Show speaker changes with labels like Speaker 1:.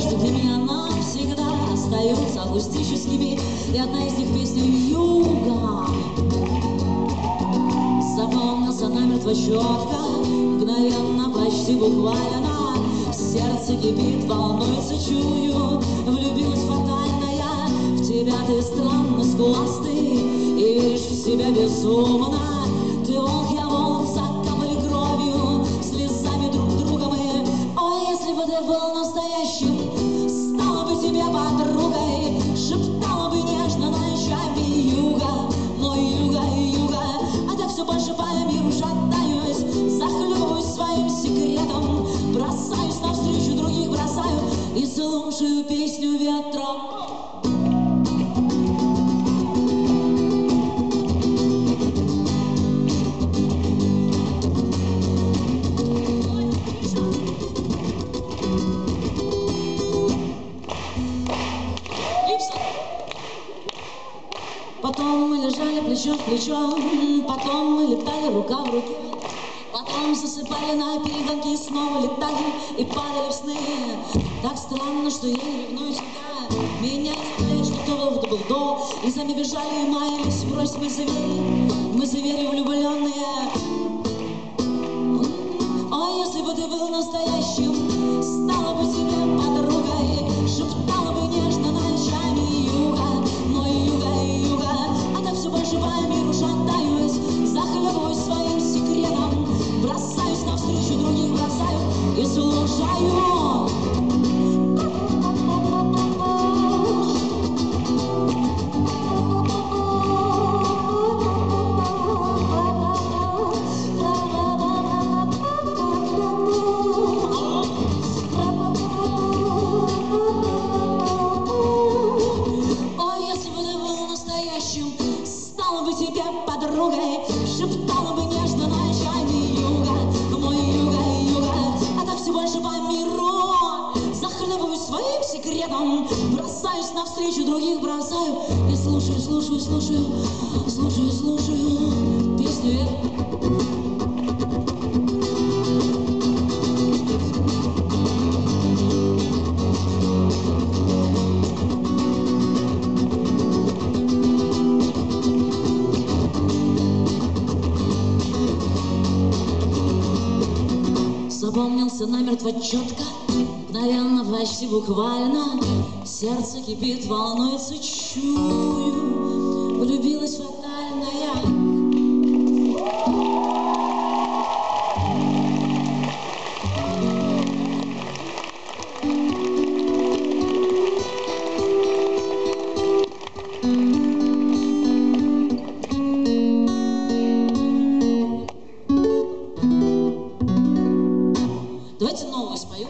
Speaker 1: что для меня навсегда остаются акустическими, и одна из них песня «Юга». Запомнился намертво четко, мгновенно, почти буквально. Сердце кипит, волнуется, чую, влюбилась фатально я в тебя. Ты странно скуластый и веришь в себя безумно. Ты волк, я волк, закапали кровью, слезами друг друга мы. Ой, если бы ты был настоящим, стала бы тебе подругой, шептала бы нежно ночами юга, мой юга, юга. А так все больше по миру шатаюсь, захлебываюсь своим секретом, бросаюсь навстречу, других бросаю и слушаю песню ветра. Потом мы лежали плечо в плечо, потом мы летали рука в руке, потом засыпали на перегонки, снова летали и падали в сны. Так странно, что я не ревную тебя, меня не что то был до, и за нами бежали и маялись, брось, мы звери влюбленные. О, если бы ты был настоящим, стала бы тебе подругой, шептала бы нежно ночами юга, мой юга, юга. А так все больше по миру шатаюсь, захлебываюсь своим секретом, бросаюсь навстречу, других бросаю и слушаю. Стала бы тебе подругой, шептала бы нежно ночами юга, мой юга, юга. А так все больше по миру, захлебываюсь своим секретом, бросаюсь навстречу, других бросаю и слушаю, слушаю, слушаю, слушаю, слушаю песню. Запомнился намертво четко, мгновенно, почти буквально. Сердце кипит, волнуется, чую, влюбилась фатально я. Давайте новую спою.